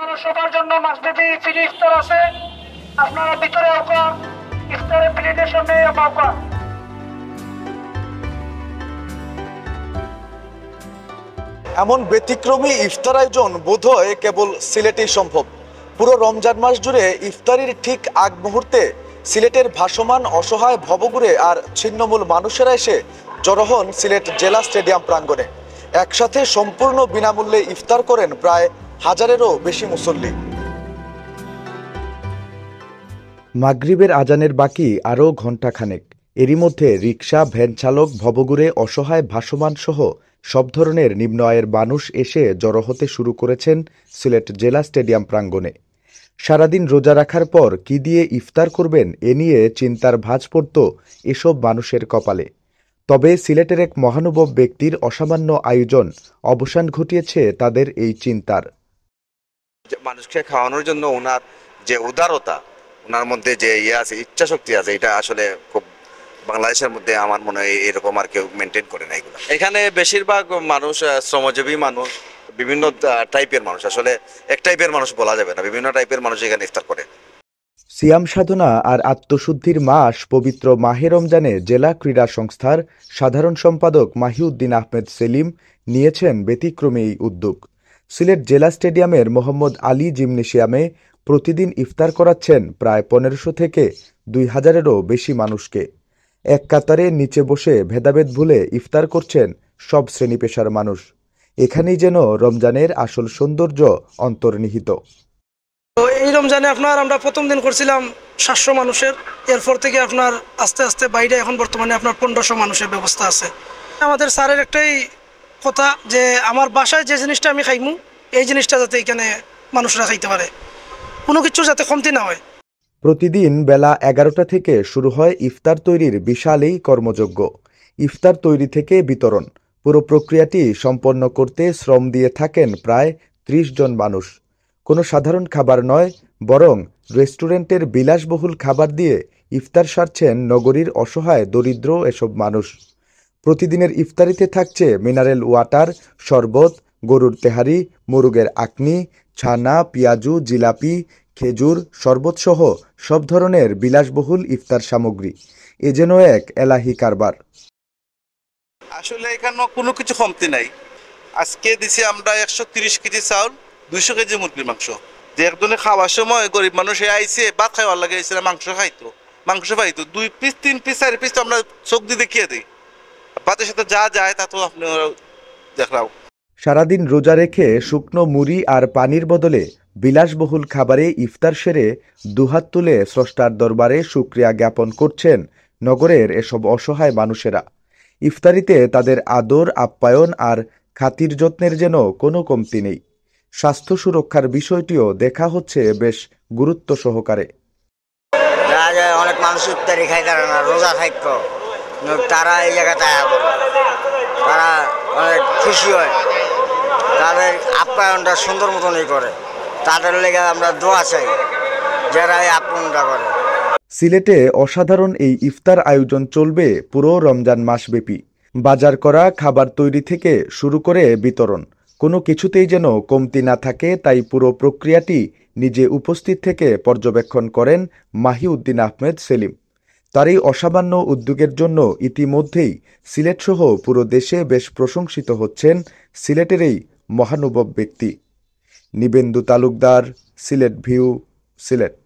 আপনারা সবার জন্য মাসব্যাপী ফ্রি ইফতার আছে, আপনারা ভিতরে আওকা, ইফতারের প্লেটের সামনে আওকা। এমন ব্যতিক্রমী ইফতার আয়োজন বোধহয় কেবল সিলেটেই সম্ভব। পুরো রমজান মাস জুড়ে ইফতারির ঠিক আগ মুহূর্তে সিলেটের ভাসমান অসহায় ভবঘুরে আর ছিন্নমূল মানুষেরা এসে জড়ো হন সিলেট জেলা স্টেডিয়াম প্রাঙ্গণে। একসাথে সম্পূর্ণ বিনামূল্যে ইফতার করেন প্রায় 1000-এরও বেশি মুসল্লি। মাগরিবের আজানের বাকি আরও ঘণ্টাখানেক। এরই মধ্যে রিকশা, ভ্যান চালক, ভবঘুরে, অসহায় ভাসমান সহ সব ধরনের নিম্ন আয়ের মানুষ এসে জড়ো হতে শুরু করেছেন সিলেট জেলা স্টেডিয়াম প্রাঙ্গণে। সারাদিন রোজা রাখার পর কি দিয়ে ইফতার করবেন এ নিয়ে চিন্তার ভাঁজ পড়ত এসব মানুষের কপালে। তবে সিলেটের এক মহানুভব ব্যক্তির অসামান্য আয়োজন অবসান ঘটিয়েছে তাদের এই চিন্তার। মানুষকে খাওয়ানোর জন্য ওনার যে উদারতা, ওনার মধ্যে যে আছে, ইচ্ছা শক্তি আছে, এটা আসলে খুব বাংলাদেশের মধ্যে আমার মনে হয় এরকম আর কেউ মেনটেন করে না এগুলো। এখানে বেশিরভাগ মানুষ শ্রমজীবী মানুষ, বিভিন্ন টাইপের মানুষ, আসলে এক টাইপের মানুষ বলা যাবে না, বিভিন্ন টাইপের মানুষ এখানে ইফতার করে। সিয়াম সাধনা আর আত্মশুদ্ধির মাস পবিত্র মাহে রমজানে জেলা ক্রীড়া সংস্থার সাধারণ সম্পাদক মাহিউদ্দিন আহমেদ সেলিম নিয়েছেন ব্যতিক্রমী এই উদ্যোগ। সিলেট জেলা স্টেডিয়ামের মোহাম্মদ আলী জিমনেশিয়ামে প্রতিদিন ইফতার করাচ্ছেন প্রায় 1500 থেকে 2000-এরও বেশি মানুষকে। এক কাতারে নিচে বসে ভেদাভেদ ভুলে ইফতার করছেন সব শ্রেণী পেশার মানুষ। এখানেই যেন রমজানের আসল সৌন্দর্য অন্তর্নিহিত। এই রমজানে আমরা প্রথম দিন করছিলাম 700 মানুষের, এরপর থেকে আস্তে আস্তে বাইরে এখন বর্তমানে 1500 মানুষের ব্যবস্থা আছে। আমাদের স্যারের একটাই কথা যে আমার বাসায় যে জিনিসটা আমি খাইমু এই জিনিসটা যাতে এখানে মানুষরা খাইতে পারে, কোনো কিছু যাতে কমতি না হয়। প্রতিদিন বেলা 11টা থেকে শুরু হয় ইফতার তৈরির বিশাল এই কর্মযজ্ঞ। ইফতার তৈরি থেকে বিতরণ, পুরো প্রক্রিয়াটি সম্পন্ন করতে শ্রম দিয়ে থাকেন প্রায় 30 জন মানুষ। কোনো সাধারণ খাবার নয়, বরং রেস্টুরেন্টের বিলাসবহুল খাবার দিয়ে ইফতার সারছেন নগরীর অসহায় দরিদ্র এসব মানুষ। প্রতিদিনের ইফতারিতে থাকছে মিনারেল ওয়াটার, শরবত, গরুর তেহারি, মুরগের আকনি, ছানা, পেঁয়াজু, জিলাপি, খেজুর, শরবত সহ সব ধরনের বিলাসবহুল ইফতার সামগ্রী। এ যেন এক এলাহি কারবার। আসলে এখানে কোনো কিছু কমতি নাই। আজকে দিছি আমরা 130 কেজি চাউল, 200 কেজি মুরগির মাংস। যে একজনে খাওয়ার সময় গরিব মানুষ আইসে ভাত খাওয়ার লাগে এসে মাংস পাইতো 2 পিস, 3 পিস, 4 পিস তো আমরা চোখ দিয়ে দেখিয়ে দিই। ভাতের সাথে যা যায় তা তো আপনি দেখাও। সারাদিন রোজা রেখে শুকনো মুড়ি আর পানির বদলে বিলাসবহুল খাবারে ইফতার সেরে দুহাত তুলে স্রষ্টার দরবারে শুকরিয়া জ্ঞাপন করছেন নগরের এসব অসহায় মানুষেরা। ইফতারিতে তাদের আদর, আপ্যায়ন আর খাতির যত্নের যেন কোনো কমতি নেই। স্বাস্থ্য সুরক্ষার বিষয়টিও দেখা হচ্ছে বেশ গুরুত্ব সহকারে। অনেক মানুষ ইফতারি খাইতে পারে না, রোজা থাকতো, তারা এই জায়গাতে তারা অনেক খুশি হয়, তাদের আপ্যায়নটা সুন্দর মতনই করে। তাদের লেগে আমরা দোয়া চাই যারা এই আপ্যায়নটা করে। সিলেটে অসাধারণ এই ইফতার আয়োজন চলবে পুরো রমজান মাসব্যাপী। বাজার করা, খাবার তৈরি থেকে শুরু করে বিতরণ, কোনো কিছুতেই যেন কমতি না থাকে, তাই পুরো প্রক্রিয়াটি নিজে উপস্থিত থেকে পর্যবেক্ষণ করেন মাহিউদ্দিন আহমেদ সেলিম। তার এই অসামান্য উদ্যোগের জন্য ইতিমধ্যেই সিলেটসহ পুরো দেশে বেশ প্রশংসিত হচ্ছেন সিলেটের এই মহানুভব ব্যক্তি। নিবেন্দু তালুকদার, সিলেট ভিউ, সিলেট।